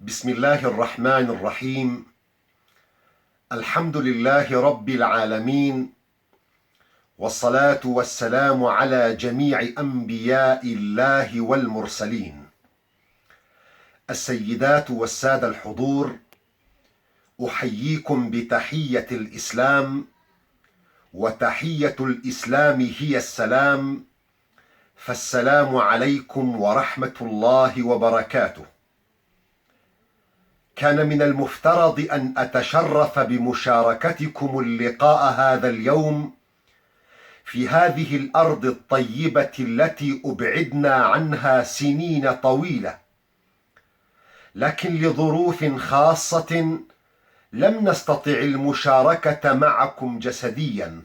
بسم الله الرحمن الرحيم. الحمد لله رب العالمين، والصلاة والسلام على جميع أنبياء الله والمرسلين. السيدات والسادة الحضور، أحييكم بتحية الإسلام، وتحية الإسلام هي السلام، فالسلام عليكم ورحمة الله وبركاته. كان من المفترض أن أتشرف بمشاركتكم اللقاء هذا اليوم في هذه الأرض الطيبة التي أبعدنا عنها سنين طويلة، لكن لظروف خاصة لم نستطع المشاركة معكم جسديا،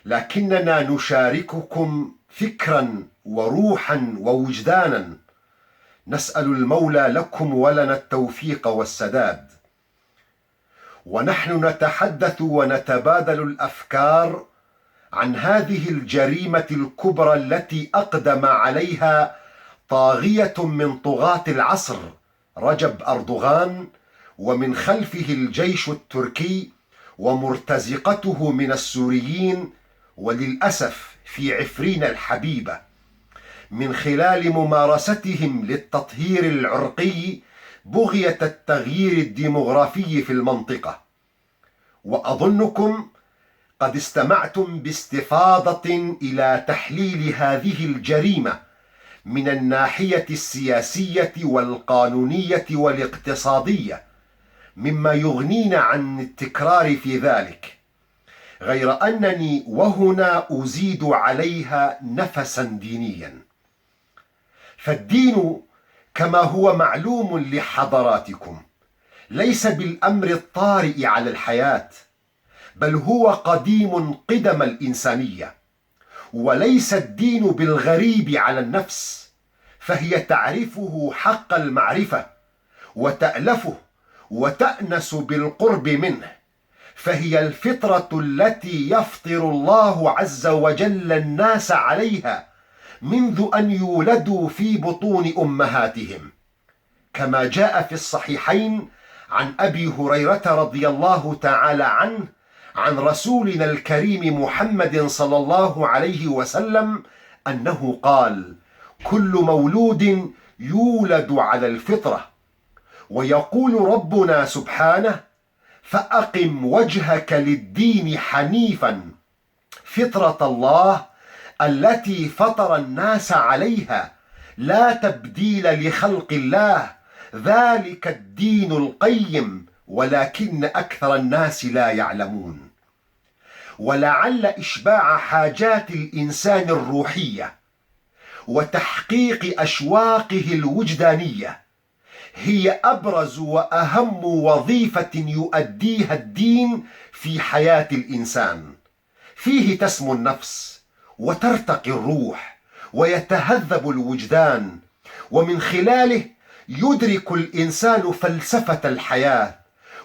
لكننا نشارككم فكرا وروحا ووجدانا. نسأل المولى لكم ولنا التوفيق والسداد، ونحن نتحدث ونتبادل الأفكار عن هذه الجريمة الكبرى التي أقدم عليها طاغية من طغاة العصر رجب أردوغان، ومن خلفه الجيش التركي ومرتزقته من السوريين، وللأسف في عفرين الحبيبة، من خلال ممارستهم للتطهير العرقي بغية التغيير الديمغرافي في المنطقة. وأظنكم قد استمعتم باستفاضة إلى تحليل هذه الجريمة من الناحية السياسية والقانونية والاقتصادية، مما يغنينا عن التكرار في ذلك، غير أنني وهنا أزيد عليها نفسا دينيا. فالدين كما هو معلوم لحضراتكم ليس بالأمر الطارئ على الحياة، بل هو قديم قدم الإنسانية، وليس الدين بالغريب على النفس، فهي تعرفه حق المعرفة وتألفه وتأنس بالقرب منه، فهي الفطرة التي يفطر الله عز وجل الناس عليها منذ أن يولدوا في بطون أمهاتهم، كما جاء في الصحيحين عن أبي هريرة رضي الله تعالى عنه عن رسولنا الكريم محمد صلى الله عليه وسلم أنه قال: كل مولود يولد على الفطرة. ويقول ربنا سبحانه: فأقم وجهك للدين حنيفا فطرة الله التي فطر الناس عليها لا تبديل لخلق الله، ذلك الدين القيم ولكن أكثر الناس لا يعلمون. ولعل إشباع حاجات الإنسان الروحية وتحقيق أشواقه الوجدانية هي أبرز وأهم وظيفة يؤديها الدين في حياة الإنسان. فيه تسمو النفس وترتقي الروح ويتهذب الوجدان، ومن خلاله يدرك الإنسان فلسفة الحياة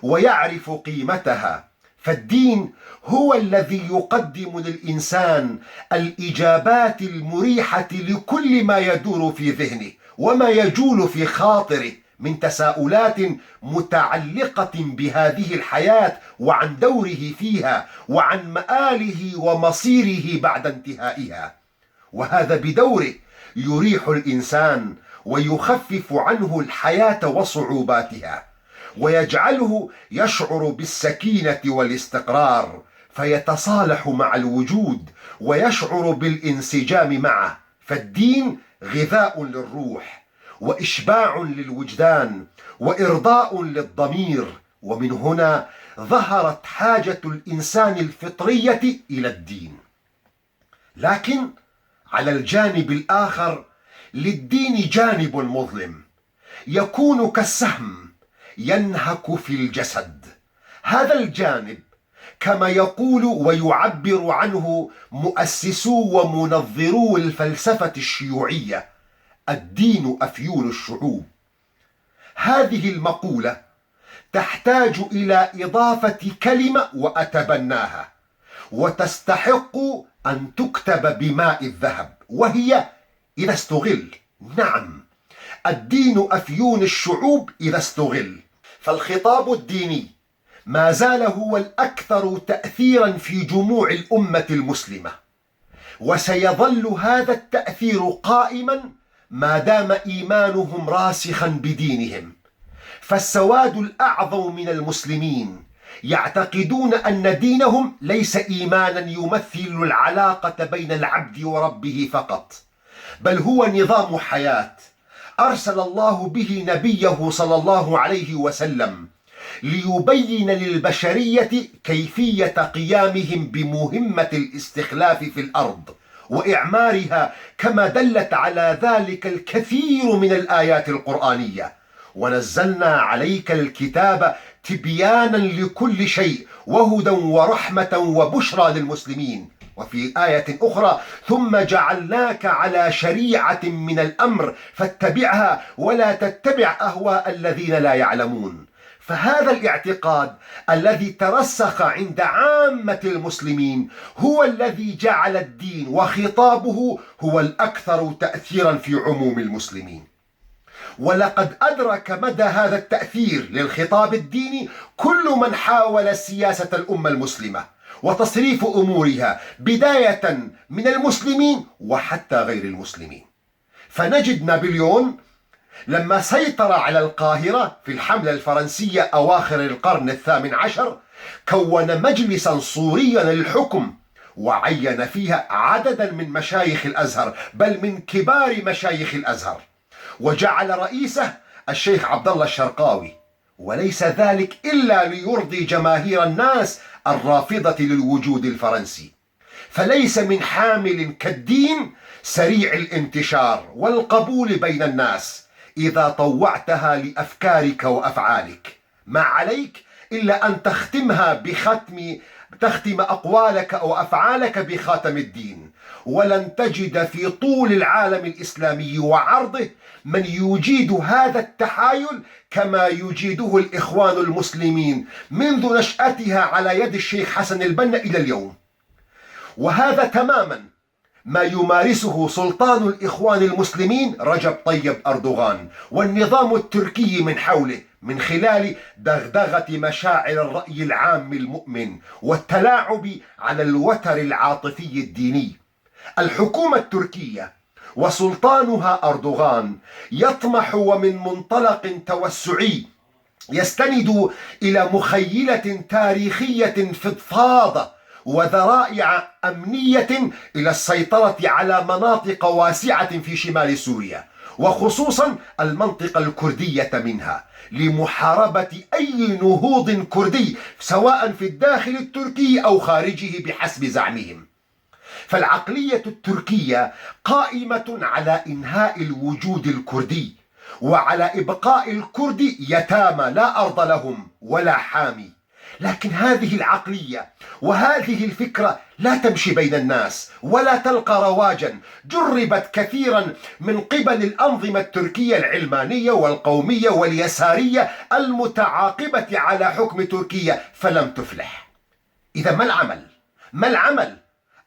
ويعرف قيمتها. فالدين هو الذي يقدم للإنسان الإجابات المريحة لكل ما يدور في ذهنه وما يجول في خاطره من تساؤلات متعلقة بهذه الحياة وعن دوره فيها وعن مآله ومصيره بعد انتهائها. وهذا بدوره يريح الإنسان ويخفف عنه الحياة وصعوباتها، ويجعله يشعر بالسكينة والاستقرار، فيتصالح مع الوجود ويشعر بالانسجام معه. فالدين غذاء للروح وإشباع للوجدان وإرضاء للضمير، ومن هنا ظهرت حاجة الإنسان الفطرية إلى الدين. لكن على الجانب الآخر للدين جانب مظلم يكون كالسهم ينهك في الجسد. هذا الجانب كما يقول ويعبر عنه مؤسسو ومنظرو الفلسفة الشيوعية: الدين أفيون الشعوب. هذه المقولة تحتاج إلى إضافة كلمة وأتبناها، وتستحق أن تكتب بماء الذهب، وهي إذا استغل. نعم، الدين أفيون الشعوب إذا استغل. فالخطاب الديني ما زال هو الأكثر تأثيرا في جموع الأمة المسلمة، وسيظل هذا التأثير قائما ما دام إيمانهم راسخا بدينهم. فالسواد الأعظم من المسلمين يعتقدون أن دينهم ليس إيمانا يمثل العلاقة بين العبد وربه فقط، بل هو نظام حياة أرسل الله به نبيه صلى الله عليه وسلم ليبين للبشرية كيفية قيامهم بمهمة الاستخلاف في الأرض وإعمارها، كما دلت على ذلك الكثير من الآيات القرآنية. ونزلنا عليك الكتاب تبيانا لكل شيء وهدى ورحمة وبشرى للمسلمين. وفي آية أخرى: ثم جعلناك على شريعة من الأمر فاتبعها ولا تتبع أهواء الذين لا يعلمون. فهذا الاعتقاد الذي ترسخ عند عامة المسلمين هو الذي جعل الدين وخطابه هو الأكثر تأثيرا في عموم المسلمين. ولقد أدرك مدى هذا التأثير للخطاب الديني كل من حاول سياسة الأمة المسلمة وتصريف أمورها، بداية من المسلمين وحتى غير المسلمين. فنجد نابليون لما سيطر على القاهرة في الحملة الفرنسية أواخر القرن ال18 كون مجلسا صوريا للحكم، وعين فيها عددا من مشايخ الأزهر، بل من كبار مشايخ الأزهر، وجعل رئيسه الشيخ عبد الله الشرقاوي، وليس ذلك إلا ليرضي جماهير الناس الرافضة للوجود الفرنسي. فليس من حامل كالدين سريع الانتشار والقبول بين الناس إذا طوعتها لأفكارك وأفعالك، ما عليك إلا أن تختم أقوالك أو أفعالك بخاتم الدين. ولن تجد في طول العالم الإسلامي وعرضه من يجيد هذا التحايل كما يجيده الإخوان المسلمين منذ نشأتها على يد الشيخ حسن البنا إلى اليوم. وهذا تماما ما يمارسه سلطان الإخوان المسلمين رجب طيب أردوغان والنظام التركي من حوله، من خلال دغدغة مشاعر الرأي العام المؤمن والتلاعب على الوتر العاطفي الديني. الحكومة التركية وسلطانها أردوغان يطمح ومن منطلق توسعي يستند إلى مخيلة تاريخية فضفاضة وذرائع أمنية إلى السيطرة على مناطق واسعة في شمال سوريا، وخصوصا المنطقة الكردية منها، لمحاربة أي نهوض كردي سواء في الداخل التركي أو خارجه بحسب زعمهم. فالعقلية التركية قائمة على إنهاء الوجود الكردي وعلى إبقاء الكرد يتامى لا أرض لهم ولا حامي. لكن هذه العقلية وهذه الفكرة لا تمشي بين الناس ولا تلقى رواجا. جربت كثيرا من قبل الأنظمة التركية العلمانية والقومية واليسارية المتعاقبة على حكم تركيا فلم تفلح. إذا ما العمل؟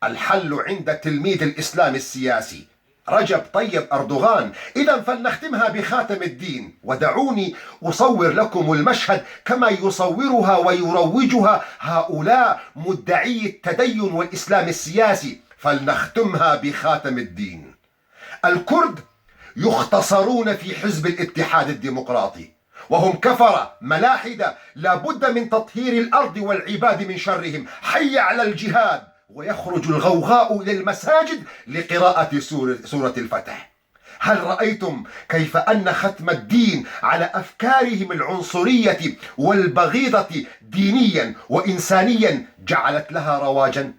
الحل عند تلميذ الإسلام السياسي رجب طيب أردوغان. إذا فلنختمها بخاتم الدين، ودعوني أصور لكم المشهد كما يصورها ويروجها هؤلاء مدعي التدين والإسلام السياسي. فلنختمها بخاتم الدين. الكرد يختصرون في حزب الاتحاد الديمقراطي، وهم كفرة ملاحدة لا بد من تطهير الأرض والعباد من شرهم. حي على الجهاد، ويخرج الغوغاء إلى المساجد لقراءة سورة الفتح. هل رأيتم كيف أن ختم الدين على أفكارهم العنصرية والبغيضة دينيا وإنسانيا جعلت لها رواجا؟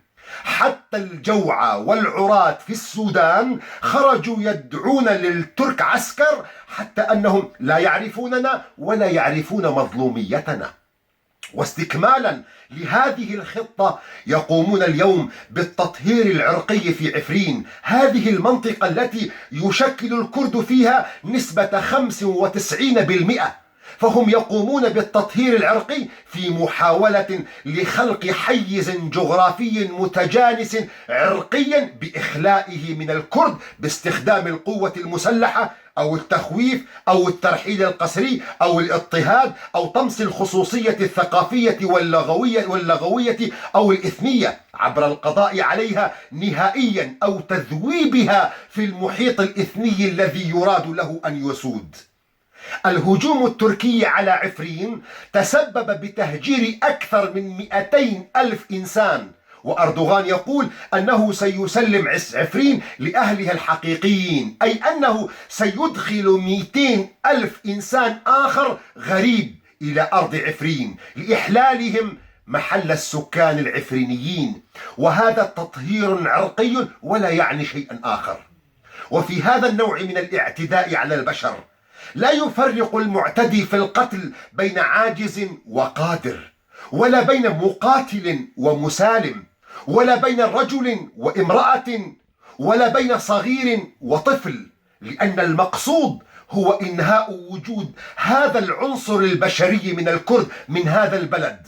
حتى الجوعى والعراة في السودان خرجوا يدعون للترك عسكر، حتى أنهم لا يعرفوننا ولا يعرفون مظلوميتنا. واستكمالا لهذه الخطة يقومون اليوم بالتطهير العرقي في عفرين، هذه المنطقة التي يشكل الكرد فيها نسبة 95%. فهم يقومون بالتطهير العرقي في محاولة لخلق حيز جغرافي متجانس عرقيا بإخلائه من الكرد باستخدام القوة المسلحة أو التخويف أو الترحيل القسري أو الاضطهاد أو طمس الخصوصية الثقافية واللغوية أو الإثنية عبر القضاء عليها نهائيا أو تذويبها في المحيط الإثني الذي يراد له أن يسود. الهجوم التركي على عفرين تسبب بتهجير أكثر من 200 ألف إنسان، وأردوغان يقول أنه سيسلم عفرين لأهلها الحقيقيين، أي أنه سيدخل 200 ألف إنسان آخر غريب إلى أرض عفرين لإحلالهم محل السكان العفرينيين، وهذا تطهير عرقي ولا يعني شيئا آخر. وفي هذا النوع من الاعتداء على البشر لا يفرق المعتدي في القتل بين عاجز وقادر، ولا بين مقاتل ومسالم، ولا بين رجل وامرأة، ولا بين صغير وطفل، لأن المقصود هو إنهاء وجود هذا العنصر البشري من الكرد من هذا البلد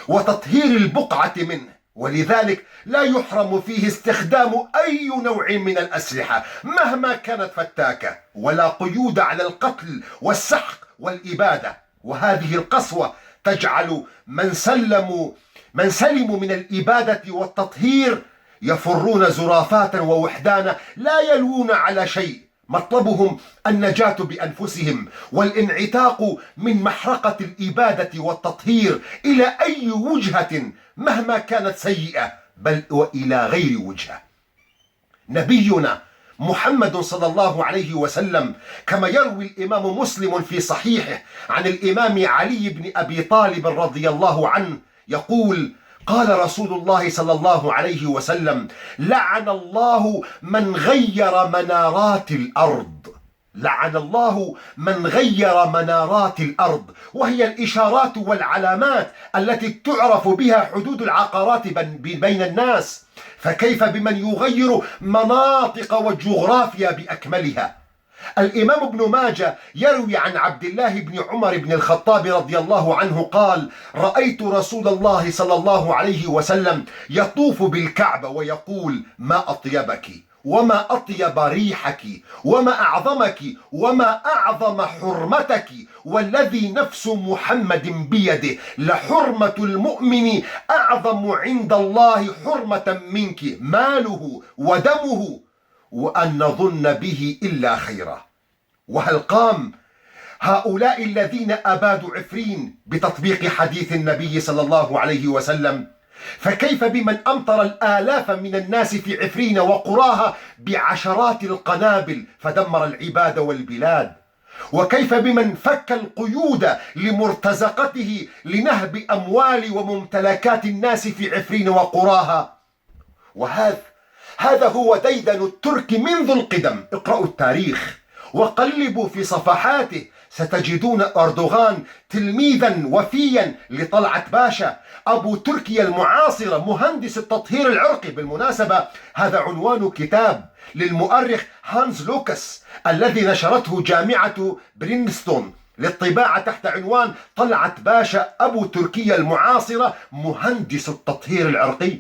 وتطهير البقعة منه. ولذلك لا يحرم فيه استخدام أي نوع من الأسلحة مهما كانت فتاكة، ولا قيود على القتل والسحق والإبادة. وهذه القسوة تجعل من سلموا من الإبادة والتطهير يفرون زرافات ووحدانا لا يلوون على شيء، مطلبهم النجاة بأنفسهم والانعتاق من محرقة الإبادة والتطهير إلى أي وجهة مهما كانت سيئة، بل وإلى غير وجهة. نبينا محمد صلى الله عليه وسلم كما يروي الإمام مسلم في صحيحه عن الإمام علي بن أبي طالب رضي الله عنه يقول: قال رسول الله صلى الله عليه وسلم: لعن الله من غير منارات الأرض. لعن الله من غير منارات الأرض، وهي الإشارات والعلامات التي تعرف بها حدود العقارات بين الناس، فكيف بمن يغير مناطق وجغرافيا بأكملها؟ الإمام ابن ماجه يروي عن عبد الله بن عمر بن الخطاب رضي الله عنه قال: رأيت رسول الله صلى الله عليه وسلم يطوف بالكعبة ويقول: ما أطيبك وما أطيب ريحك وما أعظمك وما أعظم حرمتك، والذي نفس محمد بيده لحرمة المؤمن أعظم عند الله حرمة منك ماله ودمه، وأن نظن به إلا خيرا. وهل قام هؤلاء الذين أبادوا عفرين بتطبيق حديث النبي صلى الله عليه وسلم؟ فكيف بمن أمطر الآلاف من الناس في عفرين وقراها بعشرات القنابل فدمر العباد والبلاد؟ وكيف بمن فك القيود لمرتزقته لنهب أموال وممتلكات الناس في عفرين وقراها؟ هذا هو ديدن الترك منذ القدم. اقرأوا التاريخ وقلبوا في صفحاته، ستجدون أردوغان تلميذا وفيا لطلعت باشا أبو تركيا المعاصرة، مهندس التطهير العرقي. بالمناسبة هذا عنوان كتاب للمؤرخ هانز لوكاس الذي نشرته جامعة برينستون للطباعة تحت عنوان طلعت باشا أبو تركيا المعاصرة مهندس التطهير العرقي.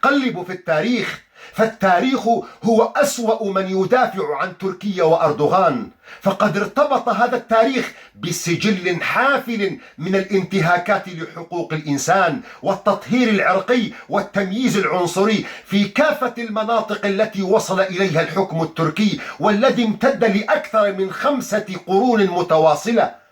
قلبوا في التاريخ، فالتاريخ هو أسوأ من يدافع عن تركيا وأردوغان، فقد ارتبط هذا التاريخ بسجل حافل من الانتهاكات لحقوق الإنسان والتطهير العرقي والتمييز العنصري في كافة المناطق التي وصل إليها الحكم التركي، والذي امتد لأكثر من 5 قرون متواصلة.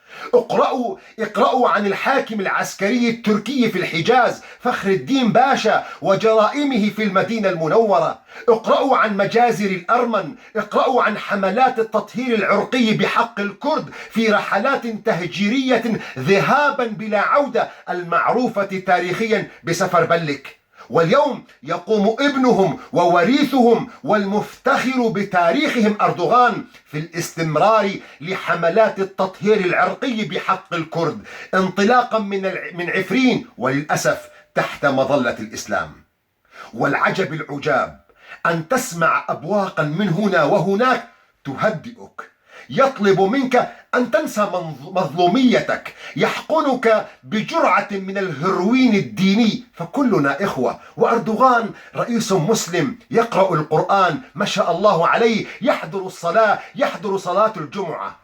اقرأوا عن الحاكم العسكري التركي في الحجاز فخر الدين باشا وجرائمه في المدينة المنورة. اقرأوا عن مجازر الأرمن. اقرأوا عن حملات التطهير العرقي بحق الكرد في رحلات تهجيرية ذهابا بلا عودة المعروفة تاريخيا بسفر بلك. واليوم يقوم ابنهم ووريثهم والمفتخر بتاريخهم أردوغان في الاستمرار لحملات التطهير العرقي بحق الكرد انطلاقا من عفرين، وللأسف تحت مظلة الإسلام. والعجب العجاب أن تسمع أبواقا من هنا وهناك تهدئك، يطلب منك أن تنسى مظلوميتك، يحقنك بجرعة من الهروين الديني، فكلنا إخوة. وأردوغان رئيس مسلم يقرأ القرآن ما شاء الله عليه، يحضر الصلاة، يحضر صلاة الجمعة،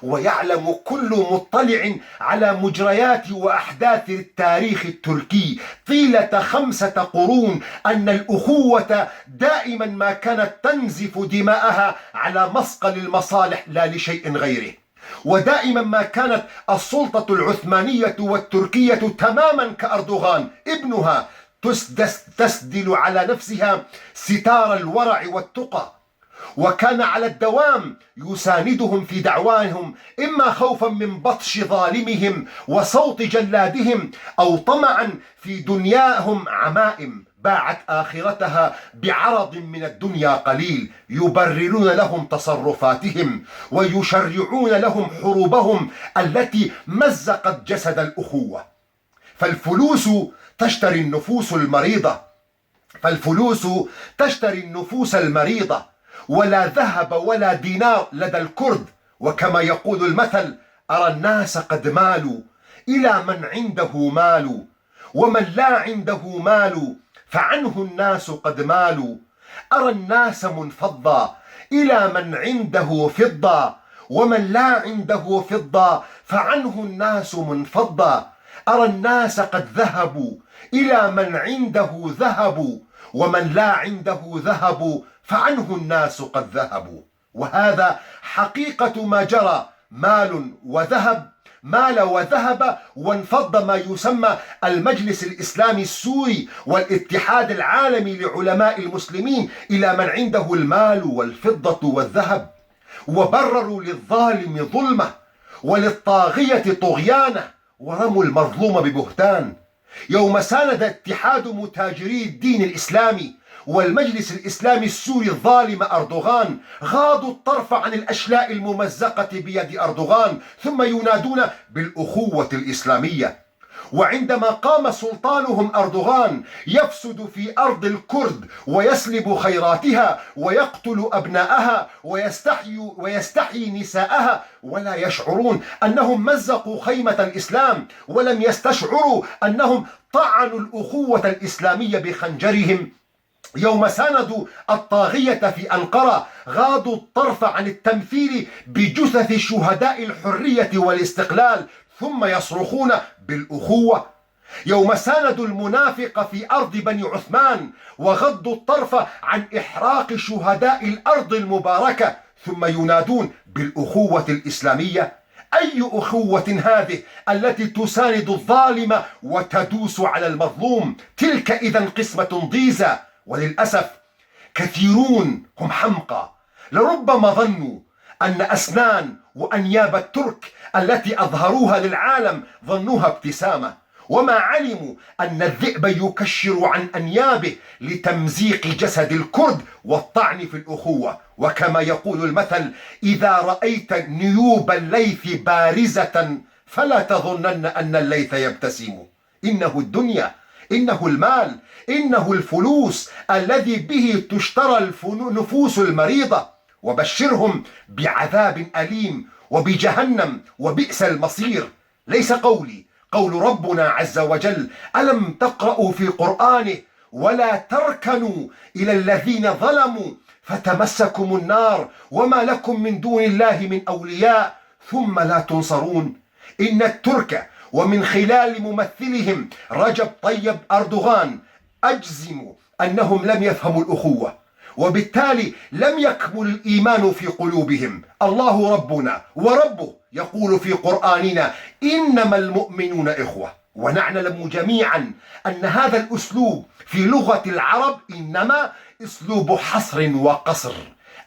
ويعلم كل مطلع على مجريات وأحداث التاريخ التركي طيلة 5 قرون أن الأخوة دائما ما كانت تنزف دماءها على مصقل المصالح لا لشيء غيره، ودائما ما كانت السلطة العثمانية والتركية تماما كأردوغان ابنها تسدل على نفسها ستار الورع والتقى، وكان على الدوام يساندهم في دعواهم، إما خوفا من بطش ظالمهم وصوت جلادهم، أو طمعا في دنياهم عمائم باعت آخرتها بعرض من الدنيا قليل، يبررون لهم تصرفاتهم ويشرعون لهم حروبهم التي مزقت جسد الأخوة. فالفلوس تشتري النفوس المريضة، ولا ذهب ولا دينار لدى الكرد. وكما يقول المثل: أرى الناس قد مالوا إلى من عنده مال، ومن لا عنده مال فعنه الناس قد مالوا. أرى الناس منفضة إلى من عنده فضة، ومن لا عنده فضة فعنه الناس منفضة. أرى الناس قد ذهبوا إلى من عنده ذهب، ومن لا عنده ذهب فعنه الناس قد ذهبوا. وهذا حقيقة ما جرى. مال وذهب وانفض ما يسمى المجلس الإسلامي السوري والاتحاد العالمي لعلماء المسلمين إلى من عنده المال والفضة والذهب، وبرروا للظالم ظلمه وللطاغية طغيانه، ورموا المظلوم ببهتان. يوم ساند اتحاد متاجري الدين الإسلامي والمجلس الإسلامي السوري الظالم أردوغان، غاضوا الطرف عن الأشلاء الممزقة بيد أردوغان، ثم ينادون بالأخوة الإسلامية. وعندما قام سلطانهم أردوغان يفسد في أرض الكرد ويسلب خيراتها ويقتل أبناءها ويستحيي نساءها، ولا يشعرون أنهم مزقوا خيمة الإسلام، ولم يستشعروا أنهم طعنوا الأخوة الإسلامية بخنجرهم. يوم ساندوا الطاغية في أنقرة غاضوا الطرف عن التمثيل بجثث شهداء الحرية والاستقلال، ثم يصرخون بالأخوة. يوم ساندوا المنافق في أرض بني عثمان وغضوا الطرف عن إحراق شهداء الأرض المباركة، ثم ينادون بالأخوة الإسلامية. أي أخوة هذه التي تساند الظالم وتدوس على المظلوم؟ تلك إذن قسمة ضيزى. وللأسف كثيرون هم حمقى، لربما ظنوا أن أسنان وأنياب الترك التي أظهروها للعالم ظنوها ابتسامة، وما علموا أن الذئب يكشر عن أنيابه لتمزيق جسد الكرد والطعن في الأخوة. وكما يقول المثل: إذا رأيت نيوب الليث بارزة فلا تظنن أن الليث يبتسم. إنه الدنيا، إنه المال، إنه الفلوس الذي به تشترى النفوس المريضة. وبشرهم بعذاب أليم وبجهنم وبئس المصير. ليس قولي، قول ربنا عز وجل: ألم تقرأوا في قرآنه ولا تركنوا إلى الذين ظلموا فتمسكم النار وما لكم من دون الله من أولياء ثم لا تنصرون. إن الترك ومن خلال ممثلهم رجب طيب أردوغان أجزم أنهم لم يفهموا الأخوة، وبالتالي لم يكمل الإيمان في قلوبهم. الله ربنا وربه يقول في قرآننا: إنما المؤمنون إخوة. ونعلم جميعا أن هذا الأسلوب في لغة العرب إنما أسلوب حصر وقصر،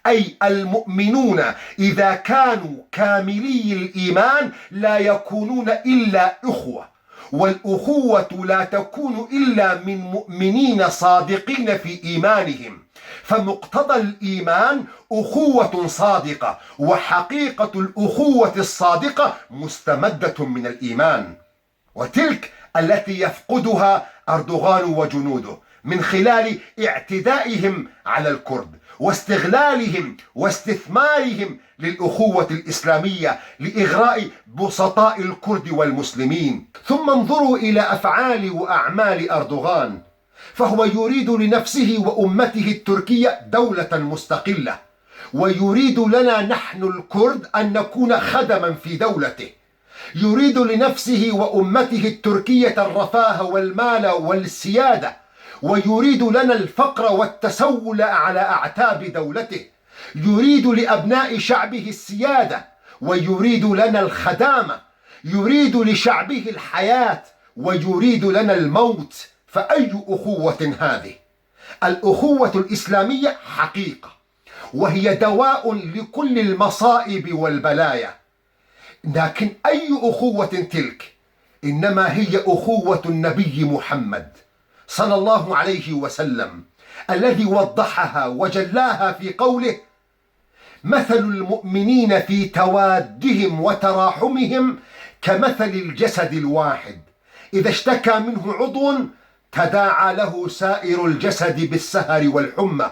أي المؤمنون إذا كانوا كاملي الإيمان لا يكونون إلا إخوة، والأخوة لا تكون إلا من مؤمنين صادقين في إيمانهم. فمقتضى الإيمان أخوة صادقة، وحقيقة الأخوة الصادقة مستمدة من الإيمان، وتلك التي يفقدها أردوغان وجنوده من خلال اعتدائهم على الكرد واستغلالهم واستثمارهم للأخوة الإسلامية لإغراء بسطاء الكرد والمسلمين. ثم انظروا إلى أفعال وأعمال أردوغان، فهو يريد لنفسه وأمته التركية دولة مستقلة، ويريد لنا نحن الكرد أن نكون خدما في دولته. يريد لنفسه وأمته التركية الرفاه والمال والسيادة، ويريد لنا الفقر والتسول على أعتاب دولته. يريد لأبناء شعبه السيادة، ويريد لنا الخدامة. يريد لشعبه الحياة، ويريد لنا الموت. فأي أخوة هذه؟ الأخوة الإسلامية حقيقة، وهي دواء لكل المصائب والبلايا، لكن أي أخوة تلك؟ إنما هي أخوة النبي محمد صلى الله عليه وسلم، الذي وضحها وجلاها في قوله: مثل المؤمنين في توادهم وتراحمهم كمثل الجسد الواحد، إذا اشتكى منه عضو تداعى له سائر الجسد بالسهر والحمى.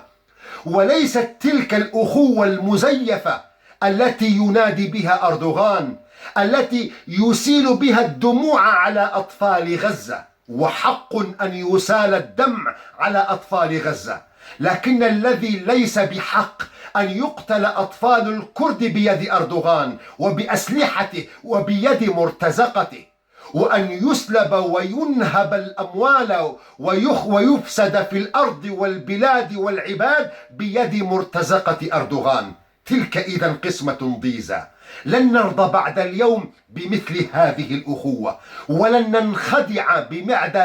وليست تلك الأخوة المزيفة التي ينادي بها أردوغان، التي يسيل بها الدموع على أطفال غزة، وحق أن يسال الدمع على أطفال غزة، لكن الذي ليس بحق أن يقتل أطفال الكرد بيد أردوغان وبأسلحته وبيد مرتزقته، وأن يسلب وينهب الأموال ويفسد في الأرض والبلاد والعباد بيد مرتزقة أردوغان. تلك إذن قسمة ضيزى. لن نرضى بعد اليوم بمثل هذه الأخوة، ولن ننخدع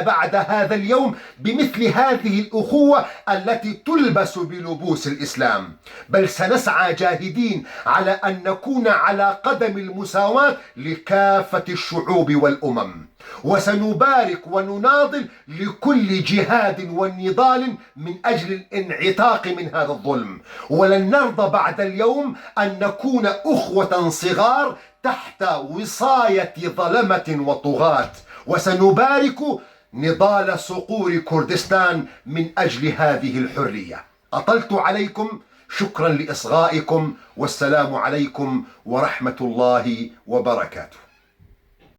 بعد هذا اليوم بمثل هذه الأخوة التي تلبس بلبوس الإسلام، بل سنسعى جاهدين على أن نكون على قدم المساواة لكافة الشعوب والأمم، وسنبارك ونناضل لكل جهاد ونضال من أجل الانعتاق من هذا الظلم. ولن نرضى بعد اليوم أن نكون أخوة صغار تحت وصاية ظلمة وطغاة، وسنبارك نضال صقور كردستان من أجل هذه الحرية. أطلت عليكم، شكرا لإصغائكم، والسلام عليكم ورحمة الله وبركاته.